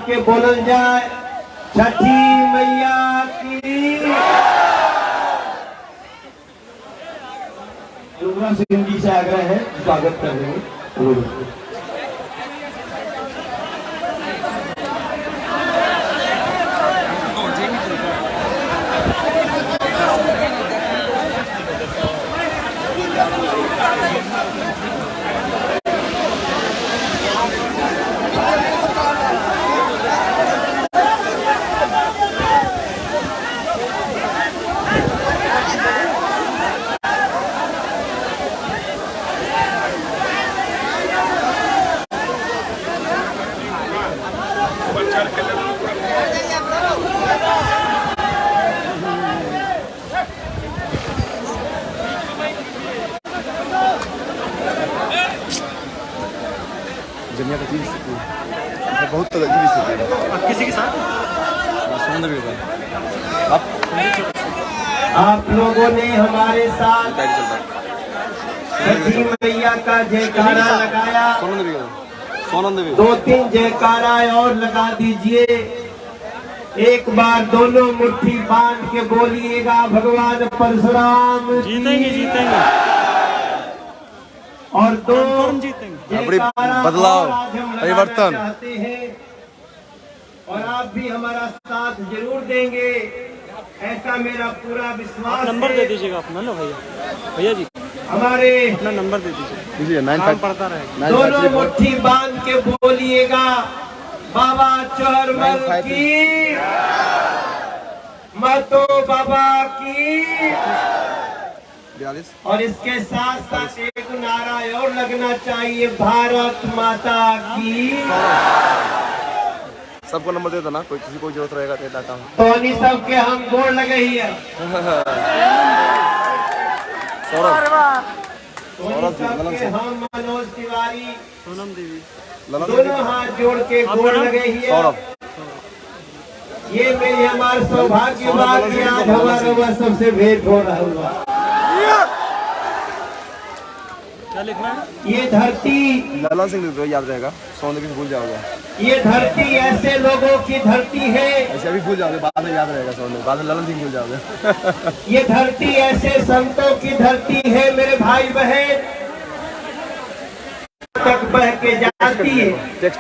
के बोलल जाए छठी मैया की। युवराज सिंह जी से आग्रह है, स्वागत करेंगे। दुनिया का जीव स्थिति बहुत अजीब स्थिति है। किसी के साथ समुद्र के साथ आप लोगों ने हमारे साथ छठी मैया का जयकारा लगाया। दो तीन जयकारा और लगा दीजिए। एक बार दोनों मुट्ठी बांध के बोलिएगा भगवान परशुराम जीतेंगे जीतेंगे और दो जीतेंगे। बदलाव परिवर्तन हैं और आप भी हमारा साथ जरूर देंगे, ऐसा मेरा पूरा विश्वास। नंबर दे दीजिएगा अपना ना भैया जी, हमारे अपना नंबर दे दीजिए, काम पड़ता रहेगा। दोनों मुट्ठी बांध के बोलिएगा बाबा चौरमल की, महतो बाबा की। और इसके साथ साथ एक नारा और लगना चाहिए, भारत माता की। सबको नंबर दे दो ना, कोई किसी को जरूरत रहेगा तो डाटा तो सबके हम गोड़ लगे ही है। हम मनोज तिवारी, सोनम देवी, दोनों हाथ जोड़ के गोड़ लगे ही है। ये मेरी हमारा सौभाग्य बात कि आज हमारा सबसे भेंट हो रहा हुआ। क्या लिखना है? ये धरती ललन सिंह लिख दो, याद रहेगा। सोने की भूल जाओगे। ये धरती ऐसे लोगों की धरती है, ऐसे अभी भूल जाओगे, बाद में याद रहेगा। सोने बाद में ललन सिंह भूल जाओगे। ये धरती ऐसे संतों की धरती है मेरे भाई बहन, तक बह के जाती है।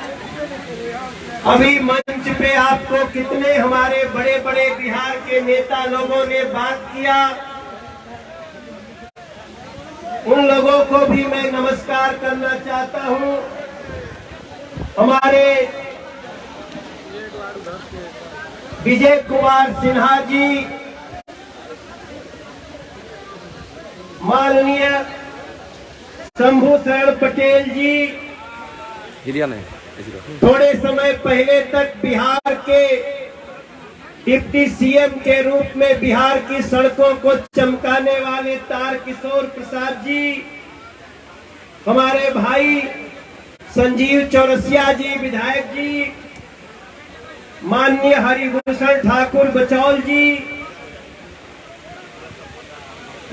अभी मंच पे आपको कितने हमारे बड़े बड़े बिहार के नेता लोगों ने बात किया, उन लोगों को भी मैं नमस्कार करना चाहता हूं। हमारे विजय कुमार सिन्हा जी, माननीय शंभू शरण पटेल जी, हिरिया नहीं थोड़े समय पहले तक बिहार के डिप्टी सीएम के रूप में बिहार की सड़कों को चमकाने वाले तारकिशोर प्रसाद जी, हमारे भाई संजीव चौरसिया जी विधायक जी, माननीय हरिभूषण ठाकुर बचौल जी,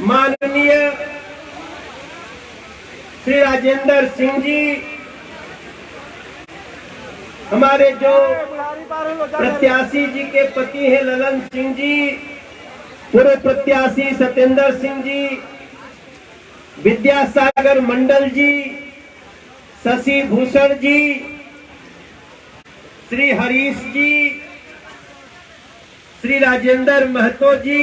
माननीय श्री राजेंद्र सिंह जी, हमारे जो प्रत्याशी जी के पति हैं ललन सिंह जी, पूर्व प्रत्याशी सत्येंद्र सिंह जी, विद्यासागर मंडल जी, शशि भूषण जी, श्री हरीश जी, श्री राजेंद्र महतो जी,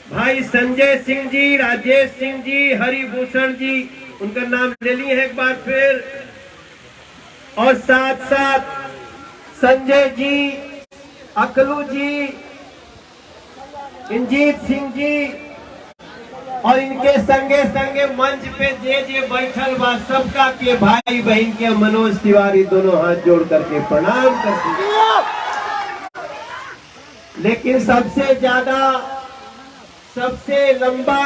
भाई संजय सिंह जी, राजेश सिंह जी, हरिभूषण जी, उनका नाम ले लिए हैं एक बार फिर, और साथ साथ संजय जी, अकलू जी, इंजीत सिंह जी, और इनके संगे संगे मंच पे जे बैठल बा सबका के भाई बहन के मनोज तिवारी दोनों हाथ जोड़ करके प्रणाम करते हैं। लेकिन सबसे ज्यादा, सबसे लंबा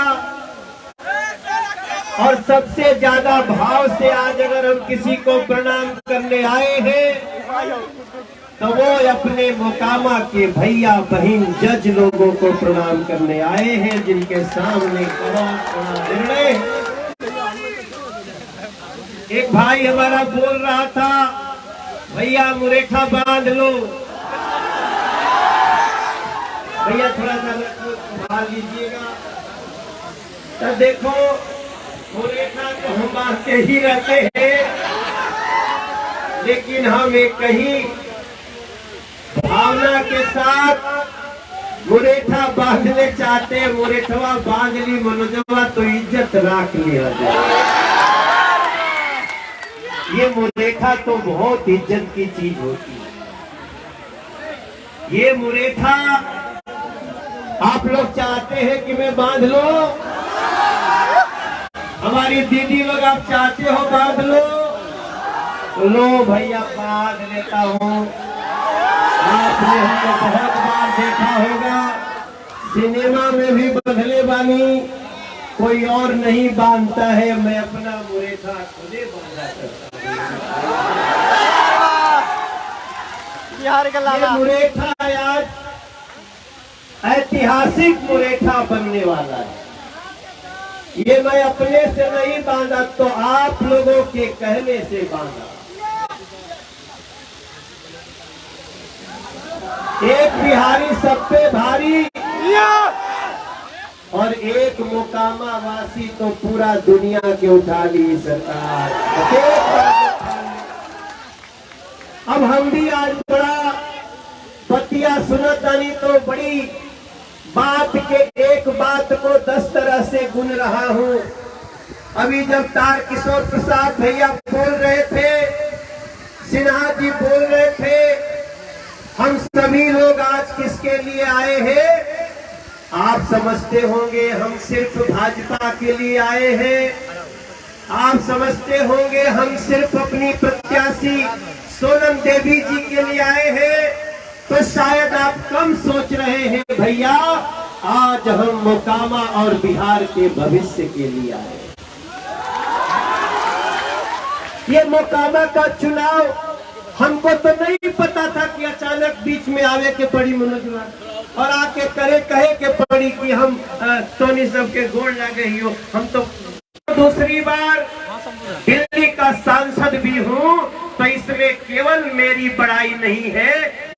और सबसे ज्यादा भाव से आज अगर हम किसी को प्रणाम करने आए हैं तो वो अपने मोकामा के भैया बहन जज लोगों को प्रणाम करने आए हैं, जिनके सामने बहुत बड़ा निर्णय। एक भाई हमारा बोल रहा था भैया मुरेठा बांध लो। भैया थोड़ा सा संभाल लीजिएगा। तो देखो मुरेठा तो हम बांधते ही रहते हैं, लेकिन हम एक कहीं भावना के साथ मुरेठा बांधने चाहते हैं। मुरेठवा बांध ली मनोजवा तो इज्जत राख लिया जाए। ये मुरेठा तो बहुत इज्जत की चीज होती है। ये मुरेठा आप लोग चाहते हैं कि मैं बांध लो, हमारी दीदी लोग आप चाहते हो बांध लो, लो भैया बांध लेता हूँ। आपने हमको बहुत बार देखा होगा, सिनेमा में भी बंधले बानी, कोई और नहीं बांधता है, मैं अपना मुरेठा खुदे बांधा करता बिहार का हूँ। ये मुरेठा आज ऐतिहासिक मुरेठा बनने वाला है। ये मैं अपने से नहीं बांधा, तो आप लोगों के कहने से बांधा। एक बिहारी सब पे भारी और एक मोकामा वासी तो पूरा दुनिया के उठा ली सरकार। अब हम भी आज बड़ा बतिया सुनत आनी तो बड़ी बात के एक बात को 10 तरह से गुन रहा हूँ। अभी जब तार किशोर प्रसाद भैया बोल रहे थे, सिन्हा जी बोल रहे थे, हम सभी लोग आज किसके लिए आए हैं? आप समझते होंगे हम सिर्फ भाजपा के लिए आए हैं। आप समझते होंगे हम सिर्फ अपनी प्रत्याशी सोनम देवी जी के लिए आए हैं। तो शायद आप कम सोच रहे हैं भैया, आज हम मोकामा और बिहार के भविष्य के लिए आए। ये मोकामा का चुनाव हमको तो नहीं पता था कि अचानक बीच में आवे के पड़ी मनोजवा, और आके कहे के पड़ी कि हम टोनी सब के गोड़ लगे ही हो। हम तो दूसरी बार दिल्ली का सांसद भी हूँ, तो इसमें केवल मेरी बड़ाई नहीं है,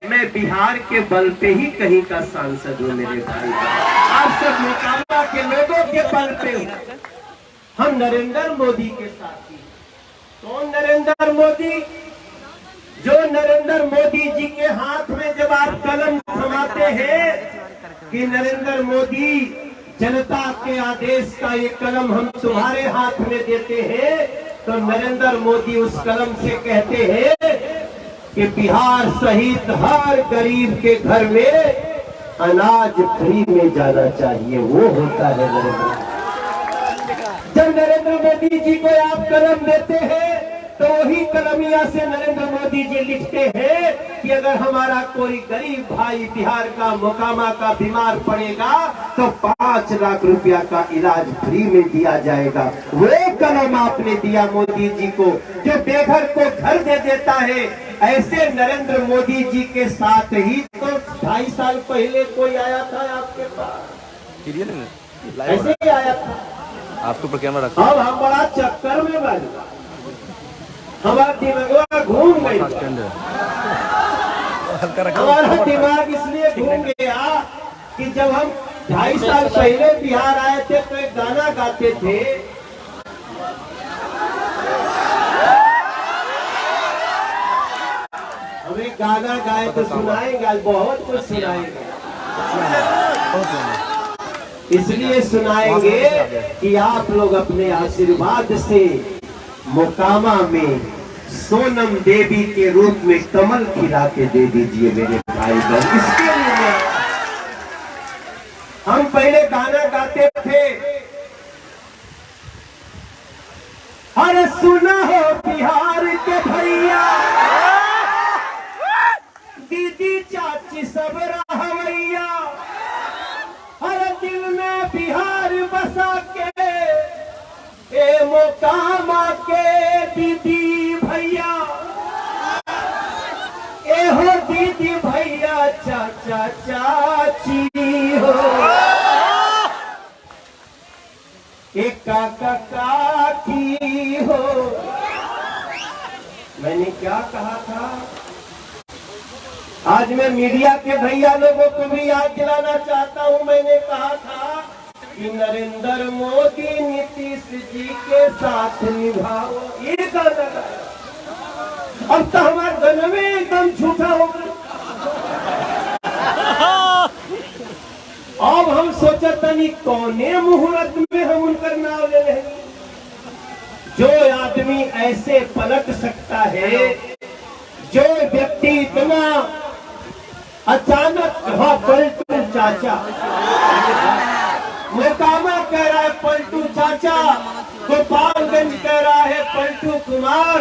मैं बिहार के बल पे ही कहीं का सांसद हूँ मेरे भाई। आप सब मोकामा के लोगों के बल पे हम नरेंद्र मोदी के साथी। कौन नरेंद्र मोदी? जो नरेंद्र मोदी जी के हाथ में जब आप कलम थमाते हैं कि नरेंद्र मोदी जनता के आदेश का ये कलम हम तुम्हारे हाथ में देते हैं, तो नरेंद्र मोदी उस कलम से कहते हैं कि बिहार सहित हर गरीब के घर में अनाज फ्री में जाना चाहिए। वो होता है नरेंद्र। जब नरेंद्र मोदी जी को आप कलम देते हैं तो वही कलमिया से नरेंद्र मोदी जी लिखते हैं कि अगर हमारा कोई गरीब भाई बिहार का मोकामा का बीमार पड़ेगा तो 5 लाख रुपया का इलाज फ्री में दिया जाएगा। वो कलम आपने दिया मोदी जी को, जो बेघर को घर दे देता है। ऐसे नरेंद्र मोदी जी के साथ ही तो 2.5 साल पहले कोई आया था आपके पास, ऐसे ही आया था। आपके ऊपर कैमरा रखा। अब हम बड़ा चक्कर में बन, हमारा दिमाग घूम गई। हमारा दिमाग इसलिए घूम गया कि जब हम 2.5 साल पहले बिहार आए थे तो एक गाना गाते थे, हम एक गाना गाए तो सुनाएंगे, आज बहुत कुछ सुनाएंगे। इसलिए सुनाएंगे कि आप लोग अपने आशीर्वाद से मोकामा में सोनम देवी के रूप में कमल खिला के दे दीजिए मेरे भाई बहन। इसके लिए हम पहले गाना गाते थे, अरे सुना हो बिहार के भैया, दीदी चाची सब रहवैया, हर दिल में बिहार बसा के ए मोकामा के दीदी भैया, ए हो दीदी भैया चाचा चाची हो, एक काका काकी हो, मैंने क्या कहा था? आज मैं मीडिया के भैया लोगों को भी याद दिलाना चाहता हूं। मैंने कहा था कि नरेंद्र मोदी नीतीश जी के साथ निभाओ, ये गाना गाया। अब तो हमारा गाना में एकदम झूठा हो गया। अब हम सोचा तनी कौने मुहूर्त में हम उनका नाम ले रहे हैं। जो आदमी ऐसे पलट सकता है, जो व्यक्ति इतना अचानक कहा पलटू चाचा, मोकामा कह रहा है पलटू चाचा, गोपालगंज कह रहा है पलटू कुमार,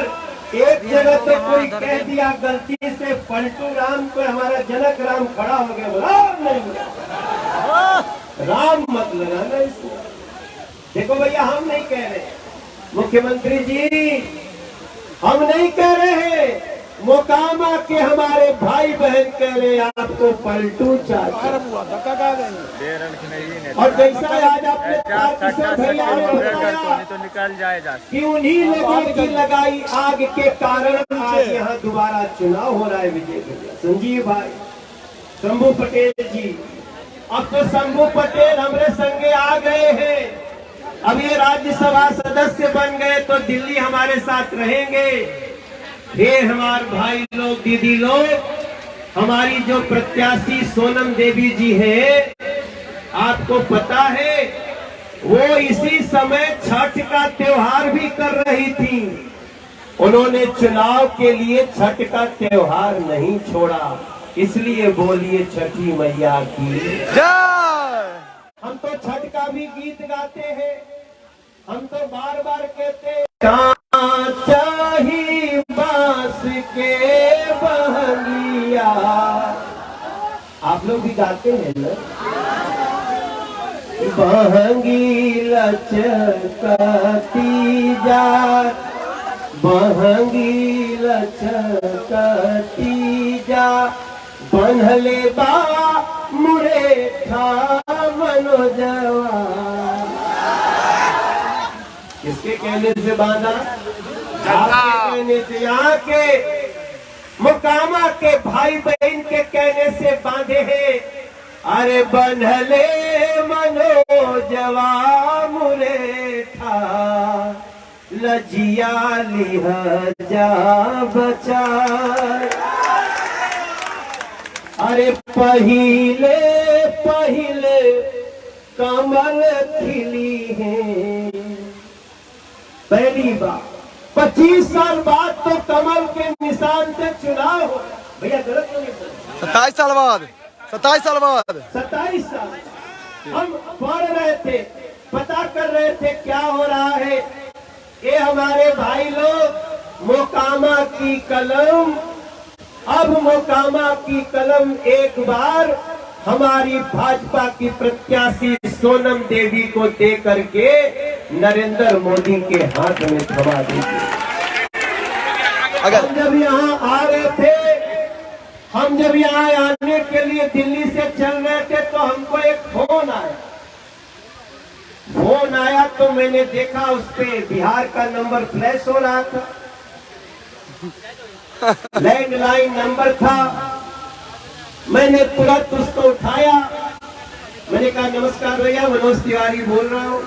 एक जगह तो कोई कह दिया गलती से पलटू राम को, हमारा जनक राम खड़ा हो गया, बोला नहीं राम मत लगाना इसमें। देखो भैया, हम नहीं कह रहे, मुख्यमंत्री जी हम नहीं कह रहे हैं, मोकामा के हमारे भाई बहन कह रहे हैं आपको पलटू चाचा। और जैसा आज आपने तो निकल जाएगा कि उन्हीं लोगों की लगाई आग के कारण आज यहाँ दोबारा चुनाव हो रहा है। विजय भैया, संजीव भाई, शंभू पटेल जी, अब तो शंभू पटेल हमारे संगे आ गए हैं। अब ये राज्यसभा सदस्य बन गए तो दिल्ली हमारे साथ रहेंगे। फिर हमारे भाई लोग, दीदी लोग, हमारी जो प्रत्याशी सोनम देवी जी है, आपको पता है वो इसी समय छठ का त्योहार भी कर रही थी। उन्होंने चुनाव के लिए छठ का त्योहार नहीं छोड़ा, इसलिए बोलिए छठी मैया की जय। हम तो छठ का भी गीत गाते हैं, हम तो बार बार कहते हैं कांचा ही बांस के बहंगिया। आप लोग भी गाते हैं ना? बहंगी लचकती जा, बहंगी लचकती जा, बन्हले बा मुरेठा मनोजवा। किसके कहने से बांधा? आपके कहने से, यहाँ के मोकामा के भाई बहन के कहने से बांधे हैं। अरे बन्हले मनोजवा मुरेठा, लजिया लिहजा बचा। अरे पहिले पहिले कमल खिली है, पहली बार 25 साल बाद तो कमल के निशान से चुनाव हो। भैया गलत तो नहीं बोल? 27 साल बाद, 27 साल बाद, 27 साल हम पढ़ रहे थे, पता कर रहे थे क्या हो रहा है। ये हमारे भाई लोग, मोकामा की कलम, अब मोकामा की कलम एक बार हमारी भाजपा की प्रत्याशी सोनम देवी को दे करके नरेंद्र मोदी के हाथ में थमा देगी। हम जब यहाँ आ रहे थे, हम जब यहाँ आने के लिए दिल्ली से चल रहे थे तो हमको एक फोन आया। फोन आया तो मैंने देखा उस पे बिहार का नंबर फ्लैश हो रहा था, लैंडलाइन नंबर था। मैंने तुरंत उसको उठाया, मैंने कहा नमस्कार भैया, मनोज तिवारी बोल रहा हूँ।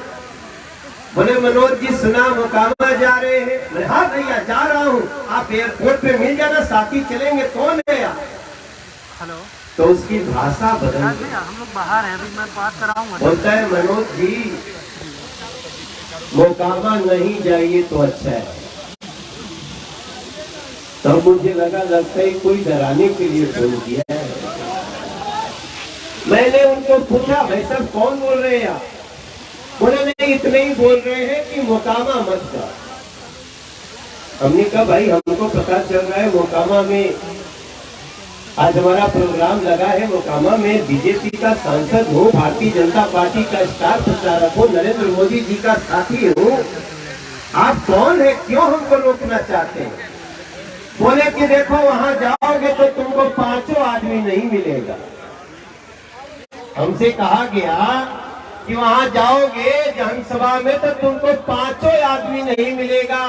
बोले मनोज जी सुना मोकामा जा रहे हैं? मैं हाँ भैया जा रहा हूँ, आप एयरपोर्ट पे मिल जाना, साथ ही चलेंगे। कौन है यार? हेलो। तो उसकी भाषा बदल गई। हम लोग बाहर हैं, अभी मैं बात कराऊंगा। बोलता है मनोज जी मोकामा नहीं जाइए तो अच्छा है। तब मुझे लगता है कोई डराने के लिए फोन किया है। मैंने उनको पूछा भाई साहब कौन बोल रहे हैं आप? बोले नहीं, इतने ही बोल रहे हैं कि मोकामा मत जा। हमने कहा भाई हमको पता चल रहा है मोकामा में आज हमारा प्रोग्राम लगा है, मोकामा में बीजेपी का सांसद हूँ, भारतीय जनता पार्टी का स्टार प्रचारक हूँ, नरेंद्र मोदी जी का साथी हूँ। आप कौन है, क्यों हमको रोकना चाहते हैं? बोले कि देखो वहां जाओगे तो तुमको 5 आदमी नहीं मिलेगा। हमसे कहा गया कि वहां जाओगे जनसभा में तो तुमको 5 आदमी नहीं मिलेगा।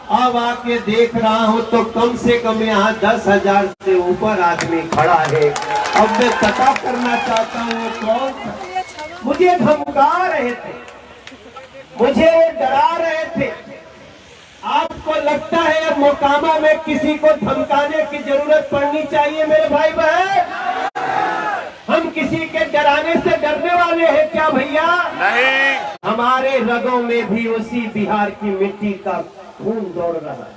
अब आके देख रहा हूं तो कम से कम यहाँ 10,000 से ऊपर आदमी खड़ा है। अब मैं पता करना चाहता हूँ वो कौन था। मुझे धमका रहे थे, मुझे डरा रहे थे। आपको लगता है मोकामा में किसी को धमकाने की जरूरत पड़नी चाहिए मेरे भाई बहन? हम किसी के डराने से डरने वाले हैं क्या भैया? नहीं। हमारे रगों में भी उसी बिहार की मिट्टी का खून दौड़ रहा है।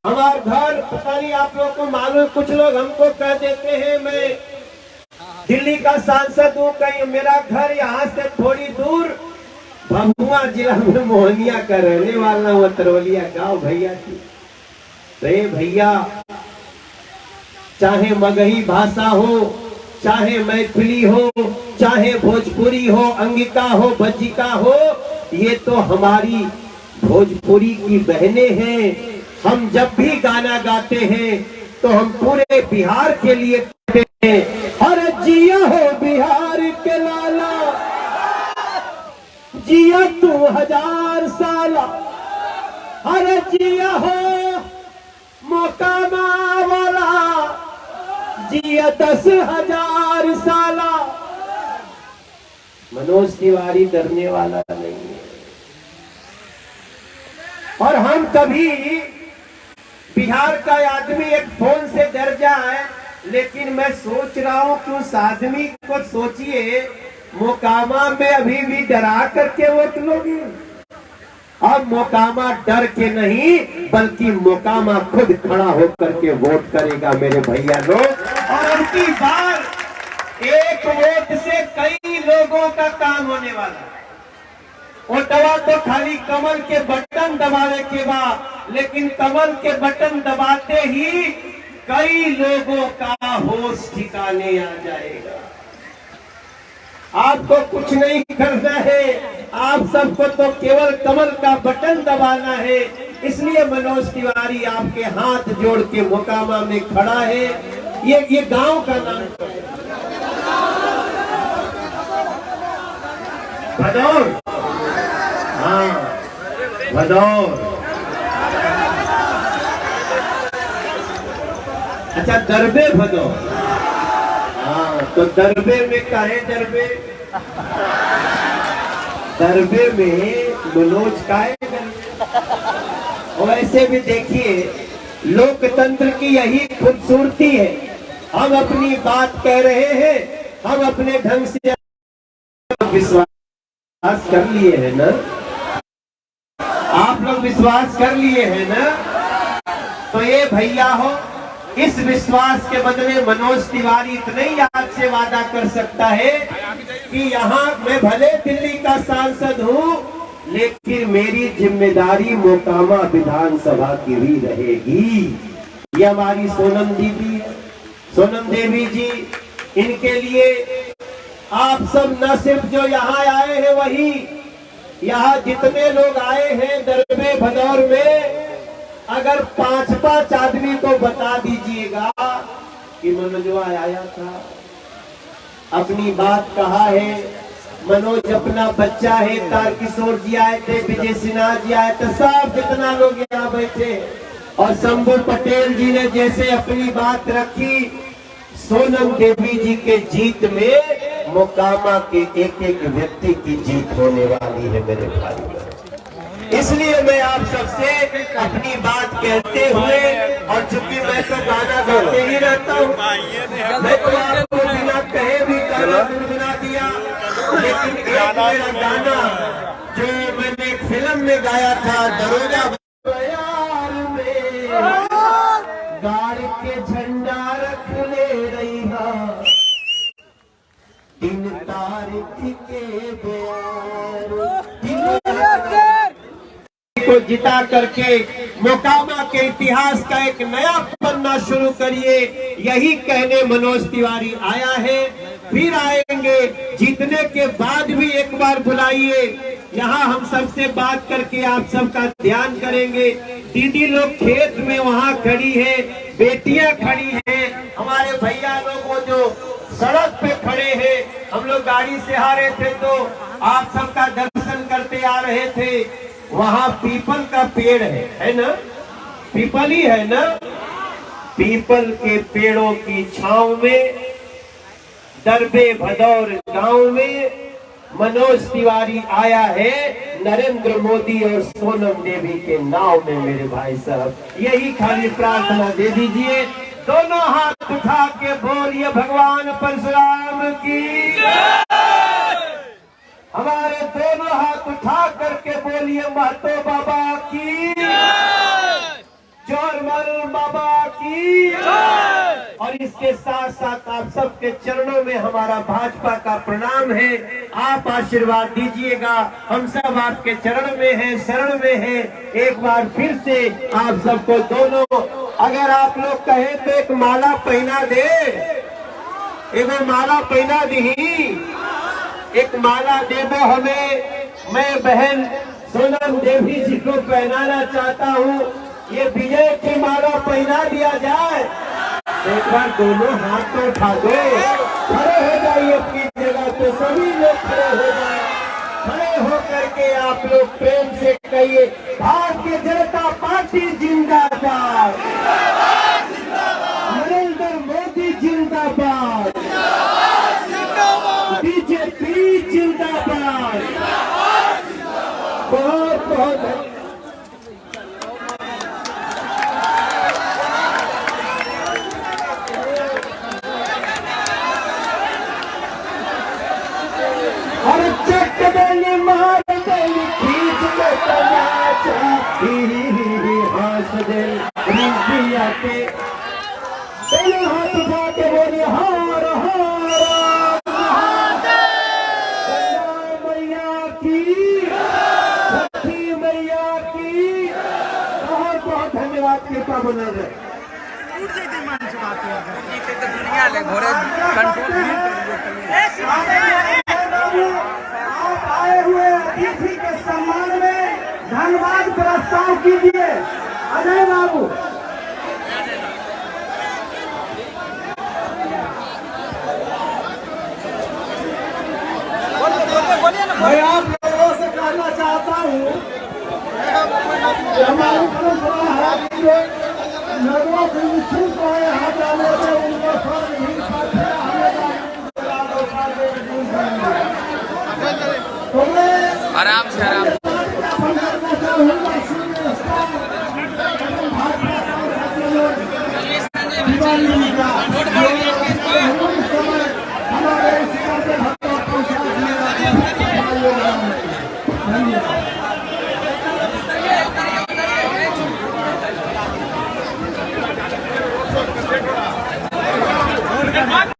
हमारा घर, पता नहीं आप लोगों को मालूम, कुछ लोग हमको कह देते हैं मैं दिल्ली का सांसद हूँ, कहीं मेरा घर यहाँ से थोड़ी दूर भभुआ जिला में मोहनिया का रहने वाला हूँ, तरवलिया गांव भैया की। तो भैया, चाहे मगही भाषा हो, चाहे मैथिली हो, चाहे भोजपुरी हो, अंगिका हो, बज्जिका हो, ये तो हमारी भोजपुरी की बहनें हैं। हम जब भी गाना गाते हैं तो हम पूरे बिहार के लिए गाते हैं। अरे जिया हो बिहार के लाला, जिया तू 1000 साल, अरे जिया हो मोकामा वाला, जिया 10,000 साल। मनोज तिवारी डरने वाला नहीं है। और हम कभी बिहार का आदमी एक फोन से डर जाए, लेकिन मैं सोच रहा हूं कि उस आदमी को सोचिए, मोकामा में अभी भी डरा करके वोट लोगे। अब मोकामा डर के नहीं, बल्कि मोकामा खुद खड़ा होकर के वोट करेगा मेरे भैया लोग। और उनकी बार एक वोट से कई लोगों का काम होने वाला है। वोटवा तो खाली कमल के बटन दबाने के बाद, लेकिन कमल के बटन दबाते ही कई लोगों का होश ठिकाने आ जाएगा। आपको कुछ नहीं करना है, आप सबको तो केवल कमल का बटन दबाना है। इसलिए मनोज तिवारी आपके हाथ जोड़ के मोकामा में खड़ा है। ये गांव का नाम भदौर, हाँ भदौर। अच्छा, दरबे भदौर। हाँ, तो दरबे में काहे दरबे? दरबे में मनोज काहे दरबे? और ऐसे भी देखिए, लोकतंत्र की यही खूबसूरती है। हम अपनी बात कह रहे हैं, हम अपने ढंग से विश्वास कर लिए है ना? आप लोग विश्वास कर लिए हैं ना? तो ये भैया हो, इस विश्वास के बदले मनोज तिवारी इतने ही आपसे वादा कर सकता है कि यहाँ मैं भले दिल्ली का सांसद हूँ, लेकिन मेरी जिम्मेदारी मोकामा विधानसभा की भी रहेगी। ये हमारी सोनम दीदी है, सोनम देवी जी। इनके लिए आप सब न सिर्फ जो यहाँ आए हैं, वही यहाँ जितने लोग आए हैं दरबे भदौर में, अगर 5-5 आदमी को बता दीजिएगा कि मनोजवा आया था, अपनी बात कहा है, मनोज अपना बच्चा है, तारकिशोर जी आए थे, विजय सिन्हा जी आए थे, सब जितना लोग यहाँ बैठे, और शंभू पटेल जी ने जैसे अपनी बात रखी, सोनम देवी जी के जीत में मोकामा के एक व्यक्ति की जीत होने वाली है मेरे भाई। इसलिए मैं आप सबसे अपनी बात कहते हुए, और चूंकि मैं तो गाना गाते ही रहता हूँ, मैं तो आपको बिना कहे भी गाना गुनगुना दिया, लेकिन एक मेरा गाना जो मैंने एक फिल्म में गाया था, दरोगा बयार में गाड़ के झंडा रख ले रही दिन तारीख के को जिता करके मोकामा के इतिहास का एक नया पन्ना शुरू करिए। यही कहने मनोज तिवारी आया है, फिर आएंगे। जीतने के बाद भी एक बार बुलाइए, यहाँ हम सबसे बात करके आप सबका ध्यान करेंगे। दीदी लोग खेत में वहाँ खड़ी है, बेटियां खड़ी हैं, हमारे भैया लोग वो जो सड़क पे खड़े हैं। हम लोग गाड़ी से आ रहे थे तो आप सबका दर्शन करते आ रहे थे। वहां पीपल का पेड़ है ना, पीपल ही है ना। पीपल के पेड़ों की छांव में दरबे भदौर गांव में मनोज तिवारी आया है नरेंद्र मोदी और सोनम देवी के नाव में। मेरे भाई साहब, यही खाली प्रार्थना दे दीजिए। दोनों हाथ उठा के बोलिए भगवान परशुराम की। हमारे दोनों हाथ उठा करके बोलिए महतो बाबा की, जोरमल बाबा की। और इसके साथ साथ आप सबके चरणों में हमारा भाजपा का प्रणाम है। आप आशीर्वाद दीजिएगा, हम सब आपके चरण में हैं, शरण में हैं। एक बार फिर से आप सबको दोनों, अगर आप लोग कहें तो एक माला पहना दे, एक माला पहना दी, एक माला दे दो हमें। मैं बहन सोनम देवी जी को पहनाना चाहता हूँ। ये विजय की माला पहना दिया जाए। एक बार दोनों हाथ तो उठा दो, खड़े हो जाइए अपनी जगह पे, सभी लोग खड़े हो जाए। खड़े होकर के आप लोग प्रेम से कहिए भारतीय जनता पार्टी जिंदाबाद, नरेंद्र मोदी जिंदाबाद, बीजेपी जिंदाबाद। बहुत बहुत और चट देंगे, मार देंगे, खींच के तमाचा, हंस दे रिंपिया के। दोनों हाथ उठा के बोलिए हार हार मैया की, लक्ष्मी मैया की। बहुत बहुत धन्यवाद। कृपा बना रहे। आप आए हुए अतिथि के सम्मान में धन्यवाद प्रस्ताव कीजिए। अजय बाबू, मैं आप लोगों से कहना चाहता हूँ कि हमारी परंपरा है कि लोगों को निश्चित को यहाँ जाने से उनको फर्क नहीं पड़ता। आराम से आराम धन्यवाद।